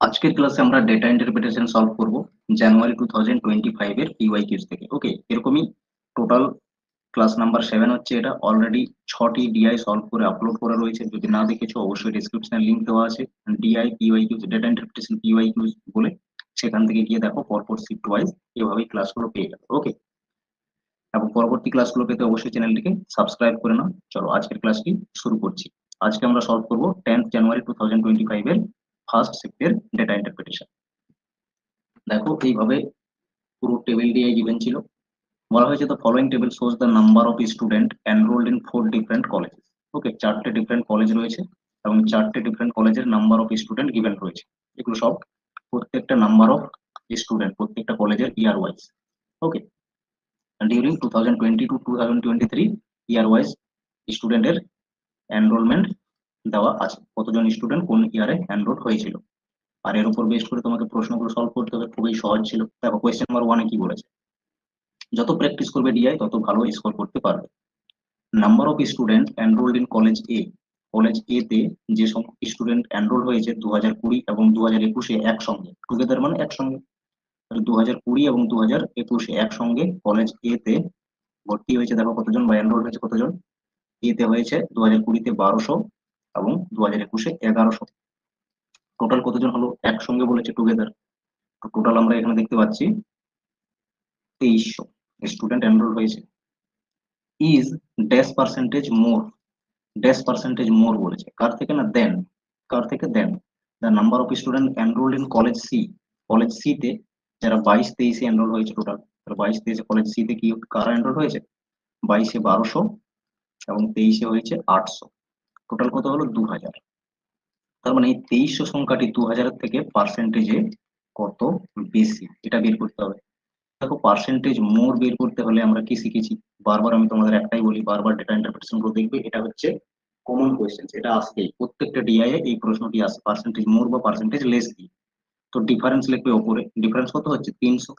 আজকের ক্লাসে আমরা ডেটা ইন্টারপ্রিটেশন সলভ করব জানুয়ারি 2025 এর পিওয়াইকিউস থেকে। ওকে, এরকমই টোটাল ক্লাস নাম্বার 7 হচ্ছে এটা। অলরেডি 6টি ডিআই সলভ করে আপলোড করা রয়েছে, যদি না দেখেছো অবশ্যই ডেসক্রিপশনে লিংক দেওয়া আছে, ডিআই পিওয়াইকিউস ডেটা ইন্টারপ্রিটেশন পিওয়াইকিউস বলে, সেখান থেকে গিয়ে দেখো পরপর শিফট ওয়াইজ এভাবেই ক্লাসগুলো পেয়ে যাবে। ওকে, এবং পরবর্তী ক্লাসগুলো পেতে অবশ্যই চ্যানেলটিকে সাবস্ক্রাইব করে নাও। চলো আজকের ক্লাসটি শুরু করছি। আজকে আমরা সলভ করব 10th জানুয়ারি 2025 এর ফার্স্ট শিফটের ডেটা ইন্টারপ্রিটেশন। দেখো এইভাবে পুরো টেবিল দিয়ে গিভেন ছিল। বলা হয়েছে the following table shows the number of student enrolled in 4 different colleges. Okay, চারটে ডিফারেন্ট কলেজ রয়েছে এবং চারটে ডিফারেন্ট কলেজের নাম্বার অফ স্টুডেন্ট গিভেন রয়েছে। এগুলো সব প্রত্যেকটা নাম্বার অফ স্টুডেন্ট প্রত্যেকটা কলেজের ইয়ার ওয়াইজ। ওকে, ডিউরিং 2020 টু 2023 ইয়ার ওয়াইজ স্টুডেন্টের এনরোলমেন্ট দেওয়া আছে, কতজন স্টুডেন্ট কোন ইয়ারে এনরোল হয়েছিল। আর এর উপর বেস করে তোমাকে প্রশ্নগুলো সলভ করতে হবে, খুবই সহজ ছিল। দেখো কোয়েশ্চেন নাম্বার 1 কি বলেছে, যত প্র্যাকটিস করবে ডিআই তত ভালো স্কোর করতে পারবে। Number of student enrolled in college A, college A তে যে সংখ্যক স্টুডেন্ট এনরোল হয়েছে 2020 এবং 2021-এ একসঙ্গে, টুগেদার মানে একসঙ্গে, 2020 এবং 2021-এ একসঙ্গে কলেজ এ তে ভর্তি হয়েছে। দেখো কতজন বা এনরোল হয়েছে কতজন। এ তে হয়েছে 2020-তে 1200 এবং 2021-এ 1100। টোটাল কতজন হলো একসঙ্গে বলেছে টুগেদার। টোটাল আমরা এখানে দেখতে পাচ্ছি 2300 স্টুডেন্ট এনরোল হয়েছে। Is dash percentage more, dash percentage more বলেছে, কার থেকে না দেন, কার থেকে then the number of student enrolled in college C, college C তে যারা 22-23-এ এনরোল হয়েছে টোটাল, 22-23-এ কলেজ সি তে কি কারা এনরোল হয়েছে, 22-এ 1200 এবং 23-এ হয়েছে 800। টোটাল কত হলো 2000। তার মানে এই 2300 সংখ্যাটি 2000 থেকে পার্সেন্টেজে কত বেশি এটা বের করতে হবে। দেখো পার্সেন্টেজ মোর বের করতে হলে আমরা কি শিখেছি, বারবার আমি তোমাদের একটাই বলি, বারবার ডেটা ইন্টারপ্রিটেশন গুলো দেখবে, এটা হচ্ছে কমন কোয়েশ্চেন, এটা আসবেই প্রত্যেকটা ডিআই এ, এই প্রশ্নটি আসে পার্সেন্টেজ মোর বা পার্সেন্টেজ লেস দিয়ে। তো ডিফারেন্স লিখবে ওপরে, ডিফারেন্স কত হচ্ছে 300,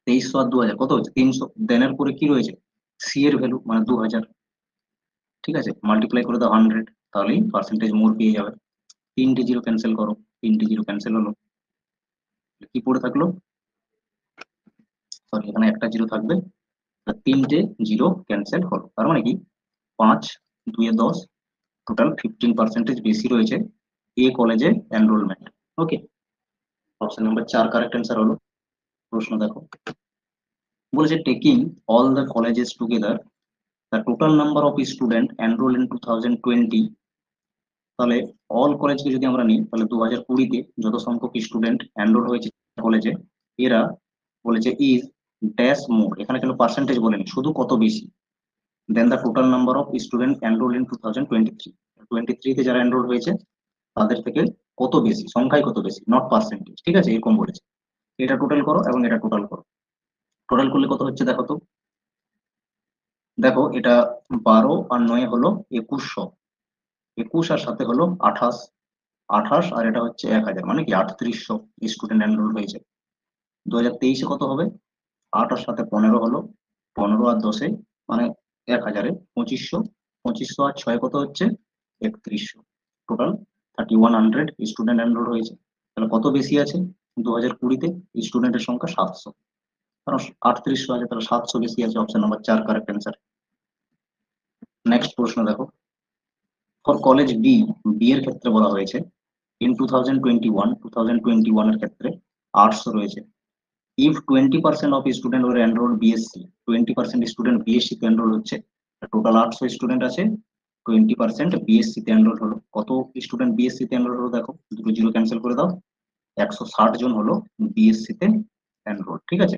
2300 আর 2000 কত হচ্ছে 300, দেনের পরে কি রয়েছে সি এর ভ্যালু মানে 2000, ঠিক আছে, মাল্টিপ্লাই করে দাও 100, তাহলেই পার্সেন্টেজ মোর পেয়ে যাবে। তিনটে জিরো ক্যান্সেল করো, তিনটে জিরো ক্যান্সেল হলো, কি পড়ে থাকলো, সরি এখানে একটা জিরো থাকবে, তিনটে জিরো ক্যান্সেল হলো, তার মানে কি 5 2 10, টোটাল 15% বেশি রয়েছে এ কলেজে enrolment. Okay, option number 4 correct answer হলো। প্রশ্ন দেখো, বলেছে taking all the colleges together the total number of student enrol in 2020। তাহলে অল কলেজকে যদি আমরা নিই তাহলে 2020-তে যত সংখ্যক স্টুডেন্ট এনরোল হয়েছে কলেজে, এরা বলেছে ইজ ড্যাশ মোর, এখানে কিন্তু পার্সেন্টেজ বলেনি, শুধু কত বেশি, then the total number of student enrol in 2023, 23-তে যারা এনরোল হয়েছে তাদের থেকে কত বেশি, সংখ্যায় কত বেশি, নট পার্সেন্টেজ, ঠিক আছে, এরকম বলেছে। এটা টোটাল করো এবং এটা টোটাল করো, টোটাল করলে কত হচ্ছে দেখো তো। দেখো এটা 12 আর 9 হলো 2100, 21 আর সাথে হলো 28, 28 আর এটা হচ্ছে 1000, মানে কি 3800 স্টুডেন্ট এনরোল হয়েছে। 2023-এ কত হবে, 8 আর সাথে 15 হলো, 15 আর 10-এ মানে 1000-এ 2500, 2500 আর 6 কত হচ্ছে 3100, টোটাল 3100 স্টুডেন্ট এনরোল হয়েছে। তাহলে কত বেশি আছে 2020-তে স্টুডেন্টের সংখ্যা 700, কারণ 3800 আছে, তাহলে 700 বেশি আছে, option number 4 correct answer. Next প্রশ্ন দেখো, ফর কলেজ বি, বি এর ক্ষেত্রে বলা হয়েছে ইন 2021 এর ক্ষেত্রে 800 রয়েছে। If 20% of student are enrol BSc, 20% student BSc তে এনরোল হচ্ছে, টোটাল 800 স্টুডেন্ট আছে, 20% বিএসসি তে এনরোল হলো, কত স্টুডেন্ট বিএসসি তে এনরোল হলো দেখো, দুটো জিরো ক্যান্সেল করে দাও, 160 জন হলো বিএসসি তে এনরোল, ঠিক আছে।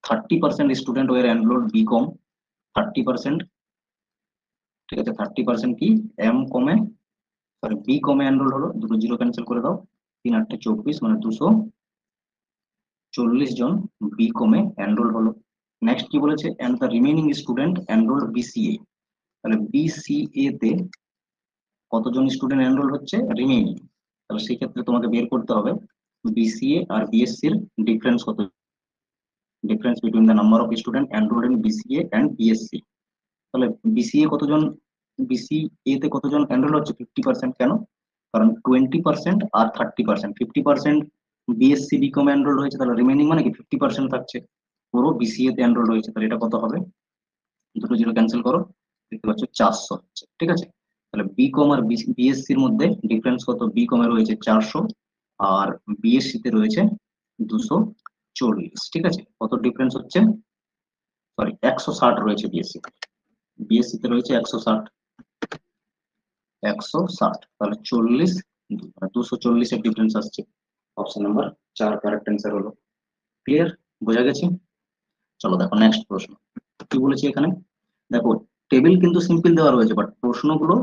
30% স্টুডেন্ট ওয়ার এনরোল বিকম, 30%, ঠিক আছে, 30% কি এম কমে, সরি বি কমে এনরোল হলো, দুটো জিরো ক্যান্সেল করে দাও, 3 8 24 মানে 240 জন বি কমে এনরোল হলো। নেক্সট কি বলেছে, and the remaining student enrol BCA, তাহলে বিসিএ তে কতজন স্টুডেন্ট এনরোল হচ্ছে রিমেইনিং, তাহলে সেই ক্ষেত্রে তোমাকে বের করতে হবে বিসিএ আর বিএসসি এর ডিফারেন্স কত, difference between the number of student enrolled in BCA and BSc. তাহলে বিসিএ কতজন, বিসিএ তে কতজন এনরোল হচ্ছে 50%, কেন কারণ 20% আর 30%, 50% বিএসসি বিকম এনরোল হয়েছে, তাহলে রিমেনিং মানে কি 50% থাকছে, পুরো বিসিএ তে এনরোল হয়েছে, তাহলে এটা কত হবে, দুটো জিরো ক্যান্সেল করো, দেখতে পাচ্ছ 400 হচ্ছে, ঠিক আছে। তাহলে বিকম আর বিএসসি এর মধ্যে ডিফারেন্স কত, বিকম এ রয়েছে 400 আর বিএসসি তে রয়েছে 240, ঠিক আছে। কত ডিফারেন্স হচ্ছে, সরি 160 রয়েছে বিএসসি তে, বিএসসি তে রয়েছে 160, 160, তাহলে 40, 240 এর ডিফারেন্স আসছে। অপশন নাম্বার 4 কারেক্ট অ্যান্সার হলো। ক্লিয়ার, বোঝা গেছে। চলো দেখো নেক্সট প্রশ্ন কি বলেছি এখানে। দেখো টেবিল কিন্তু সিম্পল দেওয়া রয়েছে, বাট প্রশ্নগুলো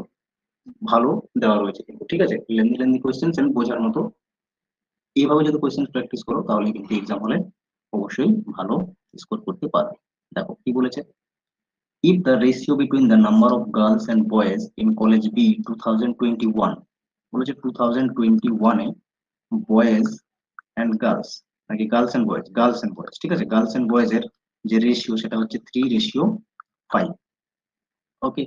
ভালো দেওয়া রয়েছে কিন্তু, ঠিক আছে। লেন্দি লেন্দি কোয়েশ্চেন বোঝার মতো, এইভাবে যদি কোয়েশ্চেন প্র্যাকটিস করো তাহলে কিন্তু এক্সাম হলে অবশ্যই ভালো স্কোর করতে পারবে। দেখো কি বলেছে, if the ratio between the number of girls and boys in college B 2021, বলেছে 2021 এ বয়েজ এন্ড গার্লস, নাকি girls and boys, girls and boys, ঠিক আছে, গার্লস এন্ড বয়েজ এর যে রেশিও সেটা হচ্ছে 3:5, ওকে,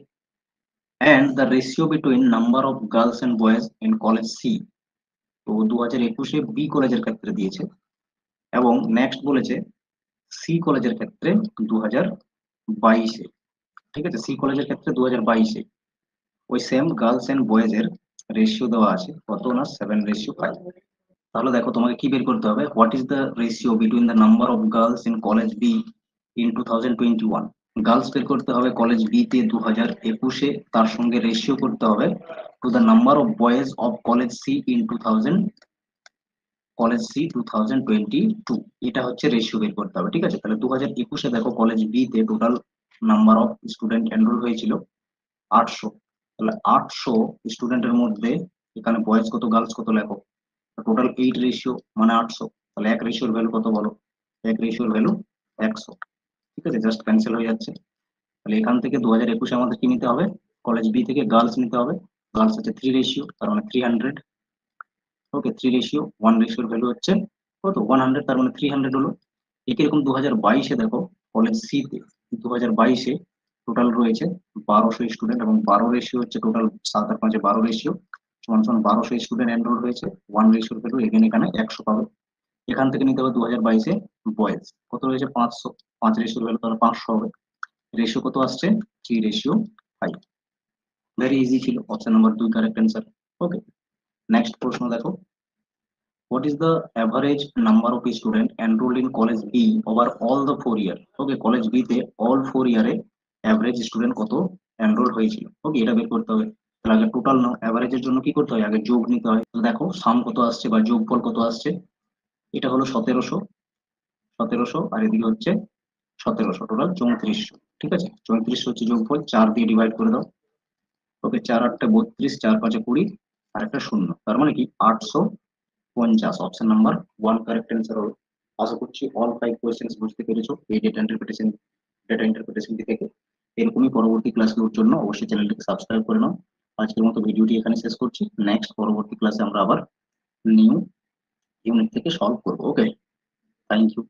and the ratio between number of girls and boys in college C, তো 2021-এ বি কলেজের ক্ষেত্রে দিয়েছে, এবং নেক্সট বলেছে সি কলেজের ক্ষেত্রে 2022-এ, ঠিক আছে, সি কলেজের ক্ষেত্রে 2022-এ ওই সেম গার্লস এন্ড বয়েজ এর রেশিও দেওয়া আছে কত না 7:5। তাহলে দেখো তোমাকে কি বের করতে হবে, what is the ratio between the number of girls in college be in 2021, girls বের করতে হবে কলেজ বি তে 2021-এ, তার সঙ্গে রেশিও করতে হবে to the number of boys of college C in 2022, এটা হচ্ছে রেশিও বের করতে হবে, ঠিক আছে। তাহলে 2021-এ দেখো কলেজ বি তে total number of student enrol হয়েছিল 800, তাহলে 800 স্টুডেন্টের মধ্যে এখানে বয়েজ কত গার্লস কত লেখো, টোটাল 8 রেশিও মানে 800, তাহলে এক রেশিওর ভ্যালু কত বলো, এক রেশিওর ভ্যালু 100, ঠিক আছে, জাস্ট ক্যান্সেল হয়ে যাচ্ছে। তাহলে এখান থেকে 2021-এ আমাদের কি নিতে হবে, কলেজ বি থেকে গার্লস নিতে হবে, গার্লস হচ্ছে 3 রেশিও, তার মানে 300, ওকে, 3 রেশিও, 1 রেশিওর ভ্যালু হচ্ছে কত 100, তার মানে 300 হলো। একই রকম 2022-এ দেখো কলেজ সি তে 2022-এ টোটাল রয়েছে 1200 স্টুডেন্ট, এবং 12 রেশিও হচ্ছে টোটাল, 7 আর 5 12 রেশিও, সমান সমান 1200 স্টুডেন্ট এনরোল হয়েছে, 1 রেশিওর ভ্যালু এখানে এখানে 100 পাবে। এখান থেকে নিতে হবে 2022-এ বয়েজ কত রয়েছে 500, 5 রেশিওর ভ্যালু তাহলে 500 হবে, রেশিও কত আসছে 3:5, ভেরি ইজি ছিল, অপশন নাম্বার 2 কারেক্ট অ্যান্সার। ওকে, নেক্সট প্রশ্ন দেখো, what is the average number of student enrolled in college B over all the 4 year, okay, college B তে অল 4 ইয়ারে অ্যাভারেজ স্টুডেন্ট কত এনরোল হয়েছিল, ওকে, এটা বের করতে হবে। তাহলে আগে টোটাল নাও, অ্যাভারেজের জন্য কি করতে হয়, আগে যোগ নিতে হয়। তো দেখো সাম কত আসছে বা যোগফল কত আসছে, এটা হলো 1700, 1700 আর এদিকে হচ্ছে 1700, টোটাল 3400, ঠিক আছে, 3400 হচ্ছে যোগফল, 4 দিয়ে ডিভাইড করে দাও, ওকে, 4 8 32, 4 5 20 আর একটা শূন্য, তার মানে কি 850, অপশন নাম্বার 1 কারেক্ট অ্যান্সার হলো। আশা করছি অল 5 কোয়েশ্চেন্স বুঝতে পেরেছো এই ডেটা ইন্টারপ্রিটেশন থেকে। এরকমই পরবর্তী ক্লাসগুলোর জন্য অবশ্যই চ্যানেলটিকে সাবস্ক্রাইব করে নাও। আজকের মতো ভিডিওটি এখানে শেষ করছি, নেক্সট পরবর্তী ক্লাসে আমরা আবার নিউ ইউনিট থেকে সলভ করবো। ওকে, থ্যাংক ইউ।